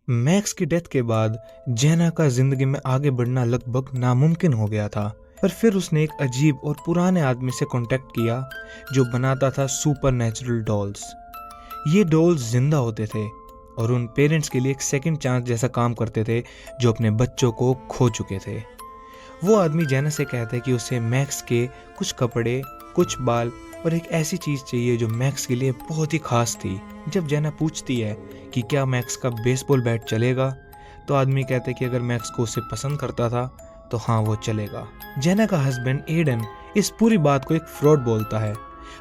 Max की death के बाद जेना का जिंदगी में आगे बढ़ना लगभग नामुमकिन हो गया था। पर फिर उसने एक अजीब और पुराने आदमी से कांटेक्ट किया जो बनाता था सुपर नेचुरल डॉल्स। ये डॉल्स जिंदा होते थे और उन पेरेंट्स के लिए एक सेकंड चांस जैसा काम करते थे जो अपने बच्चों को खो चुके थे। वो आदमी जेना से कहता है कि उसे मैक्स के कुछ कपड़े, कुछ बाल और एक ऐसी चीज चाहिए जो मैक्स के लिए बहुत ही खास थी। जब जेना पूछती है कि क्या मैक्स का बेसबॉल बैट चलेगा, तो आदमी कहते हैं कि अगर मैक्स को उसे पसंद करता था तो हाँ, वो चलेगा। जेना का हस्बैंड एडन इस पूरी बात को एक फ्रॉड बोलता है,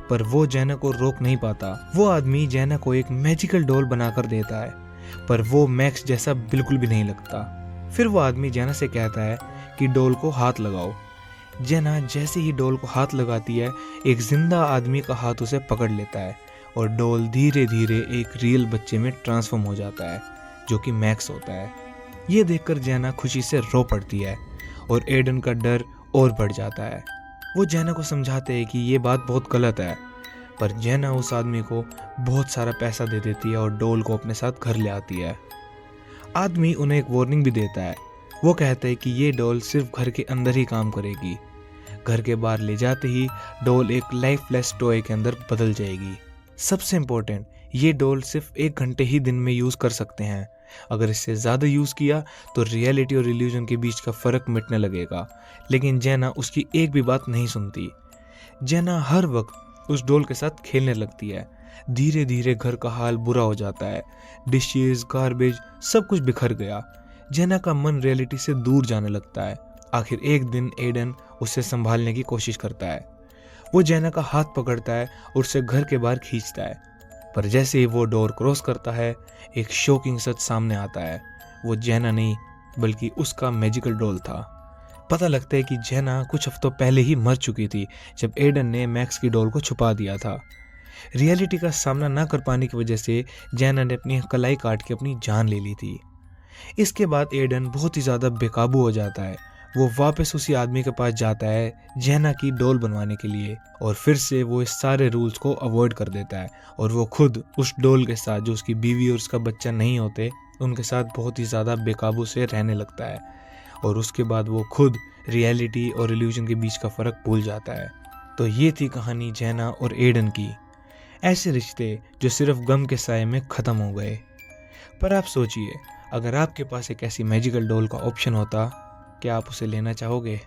पर वो जेना को रोक नहीं पाता। वो आदमी जेना को एक मैजिकल डॉल बनाकर देता है, पर वो मैक्स जैसा बिल्कुल भी नहीं लगता। फिर वो आदमी जेना से कहता है कि डॉल को हाथ लगाओ। जेना जैसे ही डॉल को हाथ लगाती है, एक जिंदा आदमी का हाथ उसे पकड़ लेता है और डॉल धीरे धीरे एक रियल बच्चे में ट्रांसफॉर्म हो जाता है जो कि मैक्स होता है। ये देखकर जेना खुशी से रो पड़ती है और एडन का डर और बढ़ जाता है। वो जेना को समझाते हैं कि ये बात बहुत गलत है, पर जेना उस आदमी को बहुत सारा पैसा दे देती है और डॉल को अपने साथ घर ले आती है। आदमी उन्हें एक वार्निंग भी देता है। वो कहता है कि ये डॉल सिर्फ घर के अंदर ही काम करेगी, घर के बाहर ले जाते ही डॉल एक लाइफलेस टॉय के अंदर बदल जाएगी। सबसे इम्पोर्टेंट, ये डॉल सिर्फ 1 घंटे ही दिन में यूज कर सकते हैं। अगर इससे ज्यादा यूज किया तो रियलिटी और इल्यूजन के बीच का फर्क मिटने लगेगा। लेकिन जेना उसकी एक भी बात नहीं सुनती। जेना हर वक्त उस डॉल के साथ खेलने लगती है। धीरे धीरे घर का हाल बुरा हो जाता है। डिशेज, गार्बेज, सब कुछ बिखर गया। जेना का मन रियलिटी से दूर जाने लगता है। आखिर एक दिन एडन उसे संभालने की कोशिश करता है। वो जेना का हाथ पकड़ता है और उसे घर के बाहर खींचता है, पर जैसे ही वो डोर क्रॉस करता है, एक शॉकिंग सच सामने आता है। वो जेना नहीं बल्कि उसका मैजिकल डॉल था। पता लगता है कि जेना कुछ हफ्तों पहले ही मर चुकी थी जब एडन ने मैक्स की डॉल को छुपा दिया था। रियलिटी का सामना ना कर पाने की वजह से जेना ने अपनी कलाई काट के अपनी जान ले ली थी। इसके बाद एडन बहुत ही ज्यादा बेकाबू हो जाता है। वो वापस उसी आदमी के पास जाता है जेना की डॉल बनवाने के लिए, और फिर से वो इस सारे रूल्स को अवॉइड कर देता है और वो खुद उस डॉल के साथ, जो उसकी बीवी और उसका बच्चा नहीं होते, उनके साथ बहुत ही ज्यादा बेकाबू से रहने लगता है। और उसके बाद वो खुद रियलिटी और इल्यूजन के बीच का फर्क भूल जाता है। तो ये थी कहानी जेना और एडन की। ऐसे रिश्ते जो सिर्फ गम के साए में खत्म हो गए। पर आप सोचिए, अगर आपके पास एक ऐसी मैजिकल डॉल का ऑप्शन होता, क्या आप उसे लेना चाहोगे?